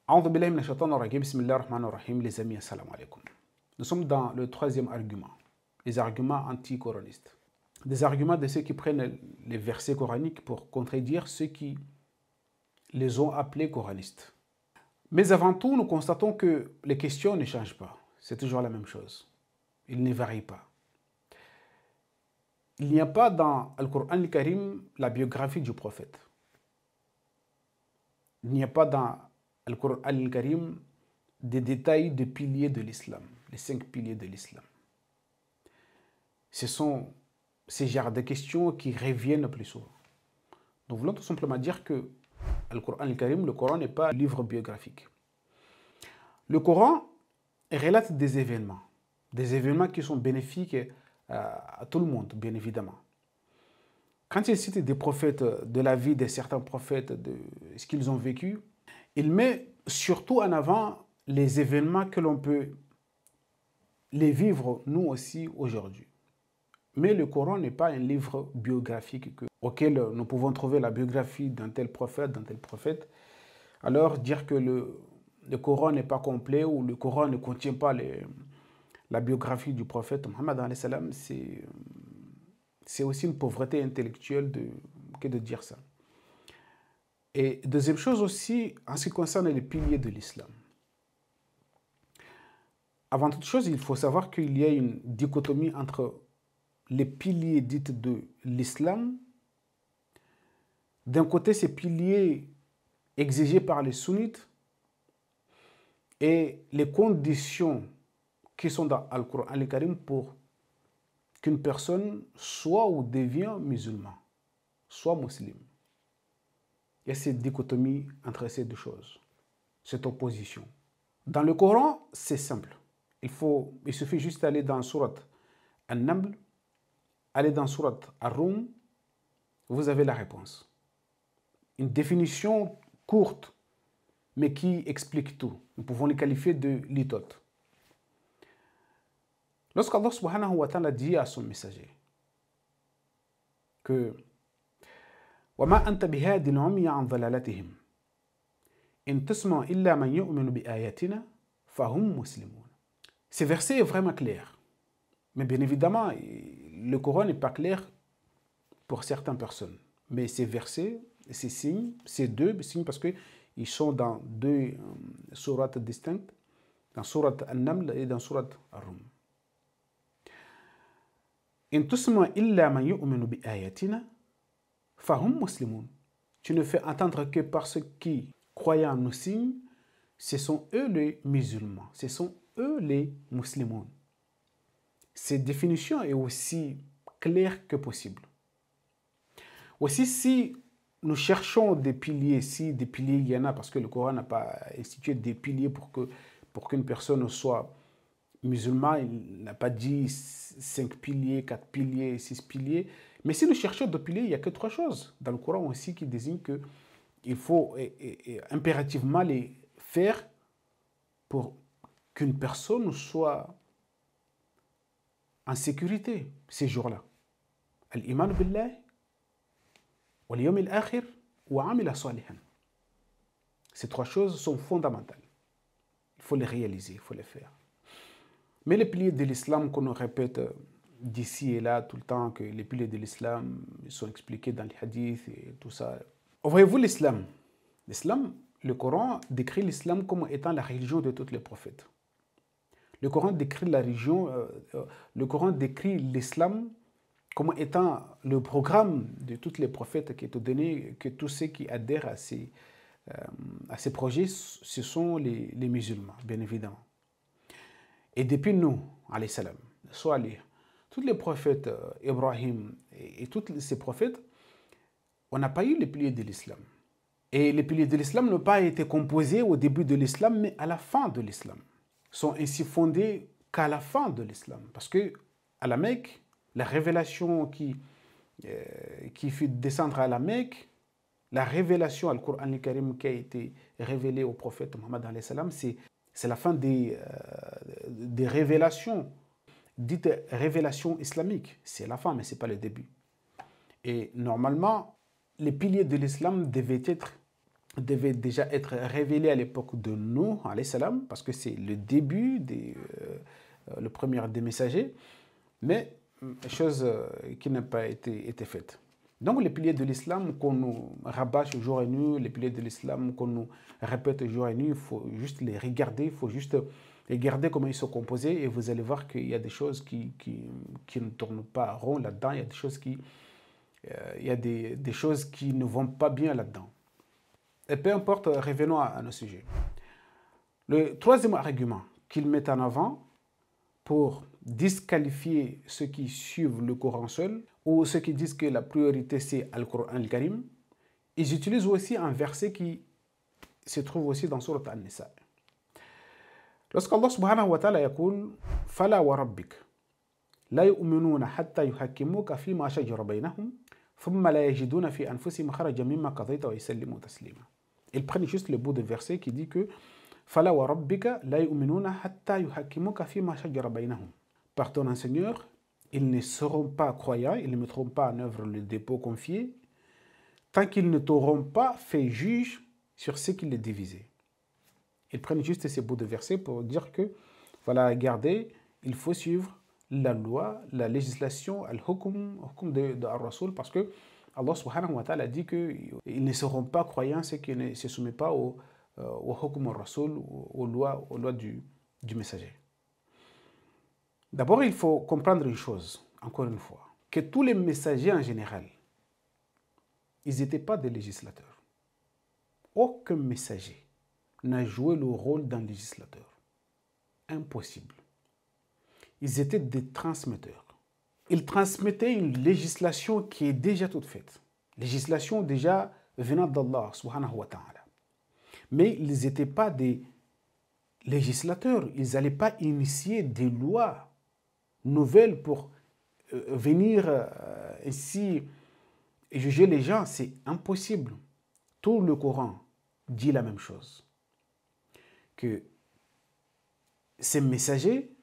A'udhu billahi minash shaitanir rajim. Bismillahir rahmanir rahim. Les amis, assalamu alaikum. Nous sommes dans le troisième argument, les arguments anti-coranistes. Des arguments de ceux qui prennent les versets coraniques pour contredire ceux qui les ont appelés coranistes. Mais avant tout, nous constatons que les questions ne changent pas. C'est toujours la même chose. Ils ne varient pas. Il n'y a pas dans le Coran al-Karim la biographie du prophète. Il n'y a pas dans le Coran al-Karim des détails des piliers de l'islam, les 5 piliers de l'islam. Ce sont ces genres de questions qui reviennent le plus souvent. Nous voulons tout simplement dire que le Coran al-Karim, le Coran n'est pas un livre biographique. Le Coran relate des événements qui sont bénéfiques à tout le monde, bien évidemment. Quand il cite des prophètes, de la vie de certains prophètes, de ce qu'ils ont vécu, il met surtout en avant les événements que l'on peut les vivre nous aussi aujourd'hui. Mais le Coran n'est pas un livre biographique auquel nous pouvons trouver la biographie d'un tel prophète. Alors dire que le Coran n'est pas complet ou le Coran ne contient pas la biographie du prophète Mohammed alayhi salam, c'est aussi une pauvreté intellectuelle que de dire ça. Et deuxième chose aussi, en ce qui concerne les piliers de l'islam. Avant toute chose, il faut savoir qu'il y a une dichotomie entre les piliers dits de l'islam. D'un côté, ces piliers exigés par les sunnites et les conditions qui sont dans le Coran al-Karim pour qu'une personne soit ou devient musulman, soit musulman. Il y a cette dichotomie entre ces deux choses, cette opposition. Dans le Coran, c'est simple. Il suffit juste d'aller dans Surat An-Naml, aller dans Surat Ar-Rum, vous avez la réponse. Une définition courte, mais qui explique tout. Nous pouvons les qualifier de litote. Lorsqu'Allah subhanahu wa ta'ala dit à son messager que وَمَا أَنْتَ بِهَادِ الْعُمْيَ عَنْ ضَلَالَتِهِمْ إِنْ تَسْمَعْ إِلَّا مَنْ يُؤْمِنُ بِآيَاتِنَا فَهُمْ مُسْلِمُونَ. Ce verset est vraiment clair. Mais bien évidemment, le Coran n'est pas clair pour certaines personnes. Mais ces versets, ces signes, ces deux signes, parce qu'ils sont dans deux sourates distinctes, dans Surat An-Naml et dans Surat Ar-Rum. In tusma illa man yu'minu bi ayatina fahum muslimun. Tu ne fais entendre que par ceux qui croient en nos signes, ce sont eux les musulmans, ce sont eux les musulmans. Cette définition est aussi claire que possible. Aussi, si nous cherchons des piliers, si des piliers il y en a, parce que le Coran n'a pas institué des piliers pour qu'une personne soit musulman, il n'a pas dit 5 piliers, 4 piliers, 6 piliers. Mais si nous cherchons des piliers, il n'y a que 3 choses dans le Coran aussi qui désignent qu'il faut impérativement les faire pour qu'une personne soit en sécurité ces jours-là. Al-iman billah, wal yawm al-akhir, wa amila salihan. Ces 3 choses sont fondamentales. Il faut les réaliser, il faut les faire. Mais les piliers de l'islam qu'on nous répète d'ici et là tout le temps, que les piliers de l'islam sont expliqués dans les hadiths et tout ça. Voyez-vous l'islam? L'islam, le Coran décrit l'islam comme étant la religion de tous les prophètes. Le Coran décrit l'islam comme étant le programme de tous les prophètes qui est donné, que tous ceux qui adhèrent à ces projets, ce sont les musulmans, bien évidemment. Et depuis nous, alayhi salam, soit tous les prophètes, Ibrahim et tous ces prophètes, on n'a pas eu les piliers de l'islam. Et les piliers de l'islam n'ont pas été composés au début de l'islam, mais à la fin de l'islam. Ils sont ainsi fondés qu'à la fin de l'islam. Parce que à la Mecque, la révélation qui fit descendre à la Mecque, la révélation al Coran al-Karim qui a été révélée au prophète Mohammed alayhi salam, c'est la fin des révélations, dites révélations islamiques. C'est la fin, mais ce n'est pas le début. Et normalement, les piliers de l'islam devaient être devait déjà être révélé à l'époque de Nuh, alayhi salam, parce que c'est le début, le premier des messagers, mais chose qui n'a pas été faite. Donc les piliers de l'islam qu'on nous rabâche jour et nuit, les piliers de l'islam qu'on nous répète jour et nuit, il faut juste les regarder, il faut juste regarder comment ils sont composés et vous allez voir qu'il y a des choses qui ne tournent pas rond là-dedans, il y a des choses des choses qui ne vont pas bien là-dedans. Et peu importe, revenons à nos sujets. Le troisième argument qu'ils mettent en avant pour disqualifier ceux qui suivent le Coran seul ou ceux qui disent que la priorité c'est Al-Qur'an al-Karim, ils utilisent aussi un verset qui se trouve aussi dans Surat An-Nisa. Lorsqu'Allah subhanahu wa ta'ala yaqul Fala wa rabbik la yu'minuna hatta yuhakkimuka fima shajara baynahum thumma la yajiduna fi anfusihim kharajan mimma qadayta wa yusallimu taslima. Ils prennent juste le bout de verset qui dit que Fala wa rabbika la yu'minuna hatta yuhakkimuka fima shajara baynahum. Par ton Seigneur, ils ne seront pas croyants, ils ne mettront pas en œuvre le dépôt confié, tant qu'ils ne t'auront pas fait juge sur ce qui les divisait. Ils prennent juste ces bouts de versets pour dire que, voilà, regardez, il faut suivre la loi, la législation, al-hukm de Ar-Rasul, parce que Allah subhanahu wa ta'ala dit qu'ils ne seront pas croyants ceux qui ne se soumettent pas au hukm Ar-Rasul, aux lois du messager. D'abord, il faut comprendre une chose, encore une fois, que tous les messagers en général, ils n'étaient pas des législateurs. Aucun messager n'a joué le rôle d'un législateur. Impossible. Ils étaient des transmetteurs. Ils transmettaient une législation qui est déjà toute faite. Législation déjà venant d'Allah subhanahu wa ta'ala. Mais ils n'étaient pas des législateurs. Ils n'allaient pas initier des lois nouvelles pour venir ici et juger les gens. C'est impossible. Tout le Coran dit la même chose. Que ces messagers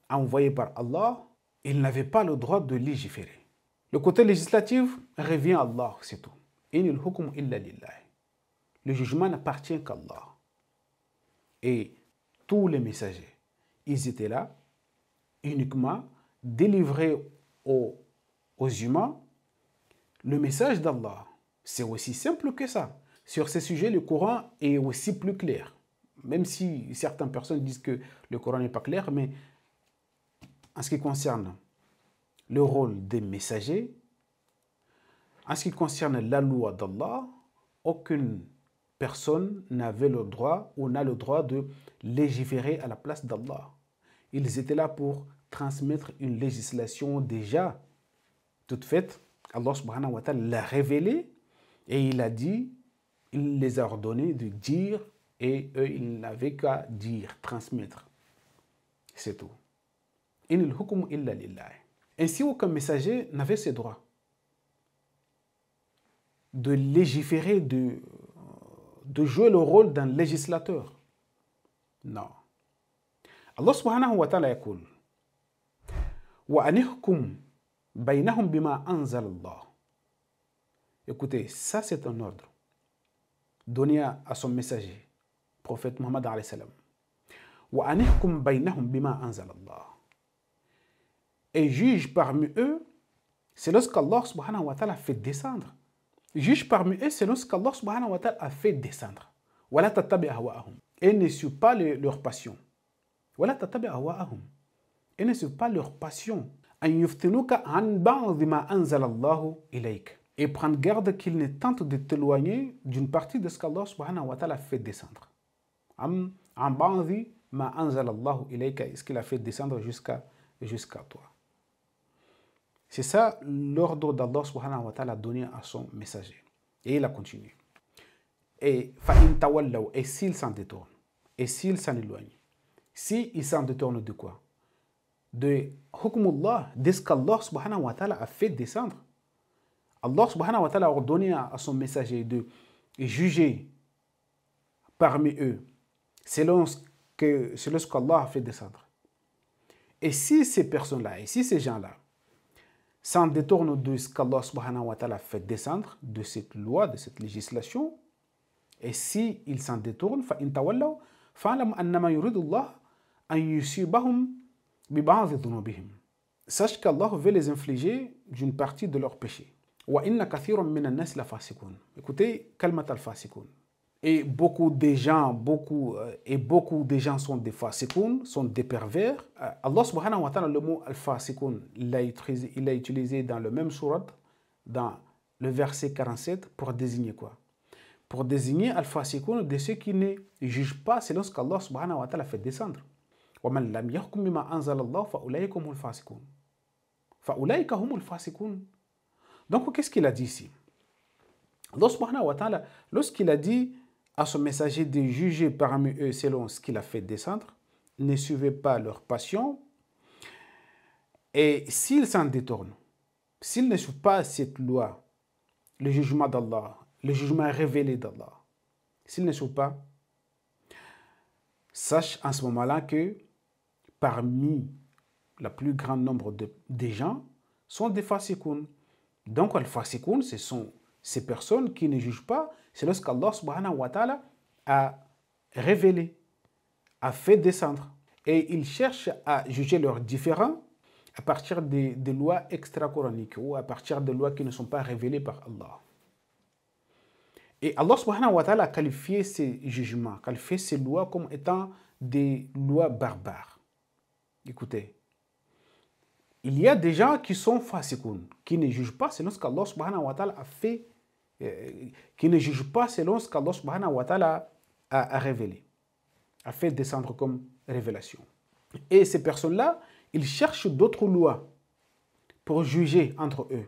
envoyés par Allah, ils n'avaient pas le droit de légiférer. Le côté législatif revient à Allah, c'est tout. Inil hukm illa lillah. Le jugement n'appartient qu'à Allah. Et tous les messagers, ils étaient là uniquement délivrer aux humains le message d'Allah. C'est aussi simple que ça. Sur ces sujets, le Coran est aussi plus clair. Même si certaines personnes disent que le Coran n'est pas clair, mais en ce qui concerne le rôle des messagers, en ce qui concerne la loi d'Allah, aucune personne n'avait le droit ou n'a le droit de légiférer à la place d'Allah. Ils étaient là pour transmettre une législation déjà toute faite. Allah subhanahu wa ta'ala l'a révélée et il a dit, il les a ordonnés de dire et eux, ils n'avaient qu'à dire, transmettre. C'est tout. Inil hukm illa lillah. Ainsi, aucun messager n'avait ce droit de légiférer, de jouer le rôle d'un législateur. Non. Allah subhanahu wa ta'ala yaqul wa anihkum baynahum bima anzal Allah. Écoutez, ça c'est un ordre donné à son messager, prophète Muhammad alayhi salam. Wa anihkum baynahum bima anzal Allah. Et juge parmi eux, c'est lorsqu'Allah subhanahu wa ta'ala fait descendre. Juge parmi eux, c'est lorsqu'Allah subhanahu wa ta'ala a fait descendre. Wala tattabi ahwa'ahum. Et ne suit pas leur passion. Wala tattabi ahwa'ahum. Et ne suit pas leur passion. An yuftinuka an ba'd ma anzala Allahu ilayk. Et prendre garde qu'ils ne tentent de t'éloigner d'une partie de ce qu'Allah subhanahu wa ta'ala fait descendre. An ba'd ma anzala Allahu ilayka. Est-ce qu'il a fait descendre jusqu'à toi. C'est ça l'ordre d'Allah subhanahu wa ta'ala donné à son messager. Et il a continué. Et fa'in tawallaw, et s'il s'en détourne, et s'il s'en éloigne, s'il s'en détourne de quoi? De hukmullah, de ce qu'Allah subhanahu wa ta'ala a fait descendre. Allah subhanahu wa ta'ala a ordonné à son messager de juger parmi eux selon ce qu'Allah a fait descendre. Et si ces personnes-là, et si ces gens-là, s'en détournent de ce qu'Allah subhanahu wa ta'ala fait descendre, de cette loi, de cette législation, Et si ils s'en détournent, فَإِن تَوَلَّوْا فَاعْلَمْ أَنَّمَا يُرِيدُ اللَّهُ أَن يُصِيبَهُم بِبَعْضِ ذُنُوبِهِمْ. Sache qu'Allah veut les infliger d'une partie de leurs péchés. وَإِنَّ كَثِيرًا مِنَ النَّاسِ لَفَاسِقُونَ. Écoutez, kalmat al-fasiqun. Et beaucoup de gens sont des fasiqun, sont des pervers. Allah subhanahu wa ta'ala, le mot al-fasiqun, il l'a utilisé dans le même surat, dans le verset 47, pour désigner quoi? Pour désigner al-fasiqun de ceux qui ne jugent pas selon ce qu'Allah subhanahu wa ta'ala fait descendre. وَمَنْ لَمْ يَحْكُمْ بِمَا أَنزَلَ اللَّهُ فَأُولَئِكَ هُمُ الْفَاسِقُونَ. فَأُولَئِكَ هُمُ الْفَاسِقُونَ. Donc, qu'est-ce qu'il a dit ici? Allah subhanahu wa ta'ala, lorsqu'il a dit à son messager de juger parmi eux selon ce qu'il a fait descendre, ne suivez pas leur passion, et s'ils s'en détournent, s'ils ne suivent pas cette loi, le jugement d'Allah, le jugement révélé d'Allah, s'ils ne suivent pas, sache en ce moment-là que parmi le plus grand nombre des gens sont des fasikoun. Donc, les fasikoun, ce sont ces personnes qui ne jugent pas, c'est lorsqu'Allah subhanahu wa ta'ala a révélé, a fait descendre. Et ils cherchent à juger leurs différends à partir des lois extra-coraniques ou à partir des lois qui ne sont pas révélées par Allah. Et Allah subhanahu wa ta'ala a qualifié ces jugements, qualifié ces lois comme étant des lois barbares. Écoutez, il y a des gens qui sont fasikoun, qui ne jugent pas selon ce qu'Allah subhanahu wa ta'ala a fait, qui ne jugent pas selon ce qu'Allah subhanahu wa ta'ala a révélé, a fait descendre comme révélation. Et ces personnes-là, ils cherchent d'autres lois pour juger entre eux.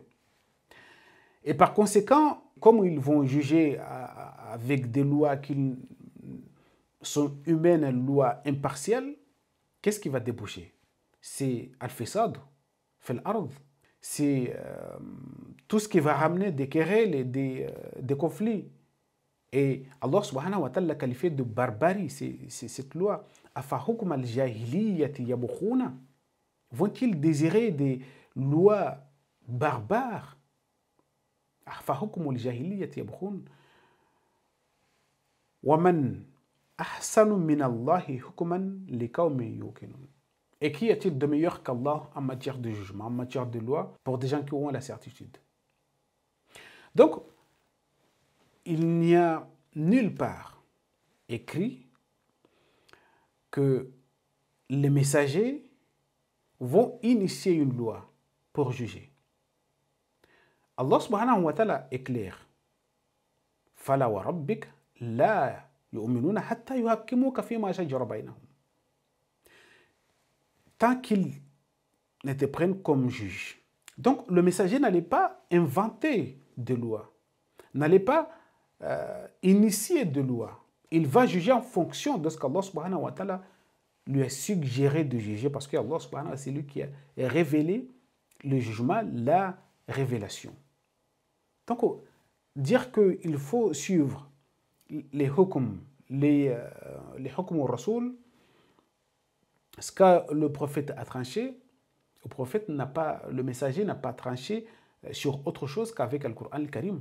Et par conséquent, comme ils vont juger avec des lois qui sont humaines, lois impartiales, qu'est-ce qui va déboucher? C'est al-fisad, fil ard. C'est tout ce qui va ramener des querelles et des conflits. Et Allah subhanahu wa ta'ala l'a qualifié de barbarie, c'est cette loi. Afahukm al-jahiliyyati yabghuna. Vont-ils désirer des lois barbares? Afahukm al-jahiliyyati yabghun. Wa man ahsanu min Allahi hukman liqawmin yuqinun. Et qui est-il de meilleur qu'Allah en matière de jugement, en matière de loi, pour des gens qui auront la certitude? Donc, il n'y a nulle part écrit que les messagers vont initier une loi pour juger. Allah subhanahu wa ta'ala est clair. Fala wa rabbik la yu'minuna hatta yuhakkimuka fima shajara bainahum. Tant qu'ils ne te prennent comme juge. Donc, le messager n'allait pas inventer de loi, n'allait pas initier de loi. Il va juger en fonction de ce qu'Allah subhanahu wa ta'ala lui a suggéré de juger, parce que Allah subhanahu wa ta'ala, c'est lui qui a révélé le jugement, la révélation. Donc, dire qu'il faut suivre les hukm, les hukm au Rasoul, ce que le prophète a tranché, le messager n'a pas tranché sur autre chose qu'avec le Coran al-Karim.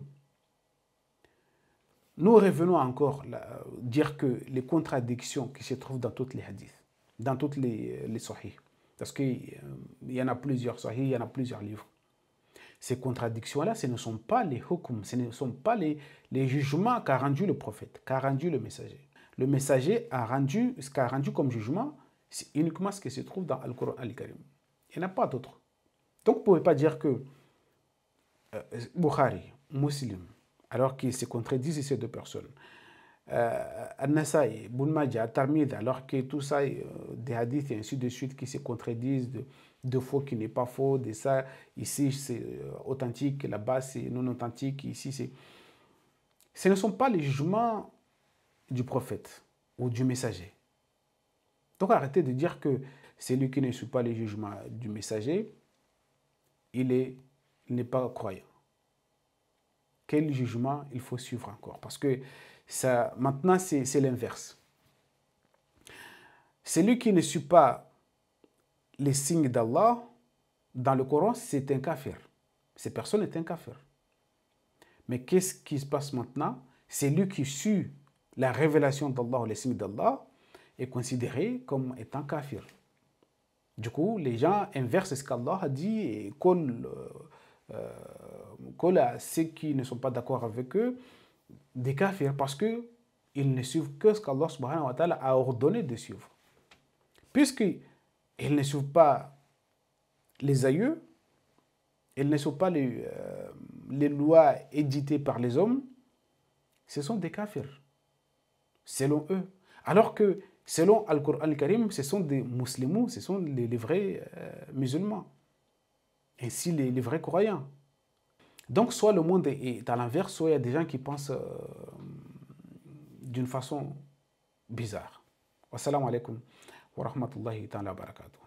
Nous revenons encore à dire que les contradictions qui se trouvent dans toutes les hadiths, dans toutes les sahih, parce qu'il y en a plusieurs sahih, il y en a plusieurs livres. Ces contradictions-là, ce ne sont pas les hukm, ce ne sont pas les jugements qu'a rendu le prophète, qu'a rendu le messager. Le messager a rendu, ce qu'a rendu comme jugement, c'est uniquement ce qui se trouve dans le Coran al-Karim. Il n'y en a pas d'autre. Donc, vous ne pouvez pas dire que Bukhari, Muslim, alors qu'ils se contredisent ces deux personnes, An-Nasa'i, Ibn Majah, Tirmidhi, alors que tout ça, des hadiths et ainsi de suite qui se contredisent, de faux qui n'est pas faux, de ça, ici c'est authentique, là-bas c'est non authentique, ici c'est... Ce ne sont pas les jugements du prophète ou du messager. Donc arrêtez de dire que celui qui ne suit pas les jugements du messager, il n'est pas croyant. Quel jugement il faut suivre encore? Parce que ça, maintenant, c'est l'inverse. Celui qui ne suit pas les signes d'Allah, dans le Coran, c'est un kafir. Cette personne est un kafir. Mais qu'est-ce qui se passe maintenant? C'est lui qui suit la révélation d'Allah ou les signes d'Allah est considéré comme étant kafir. Du coup, les gens inversent ce qu'Allah a dit et collent à ceux qui ne sont pas d'accord avec eux des kafirs parce qu'ils ne suivent que ce qu'Allah subhanahu wa ta'ala a ordonné de suivre. Puisqu'ils ne suivent pas les aïeux, ils ne suivent pas les lois éditées par les hommes, ce sont des kafirs, selon eux. Alors que selon Al-Qur'an al-Karim, ce sont des musulmans, ce sont les vrais musulmans, ainsi les vrais croyants. Donc soit le monde est à l'envers, soit il y a des gens qui pensent d'une façon bizarre. Wassalamu alaikum wa rahmatullahi ta'ala wa barakatuh.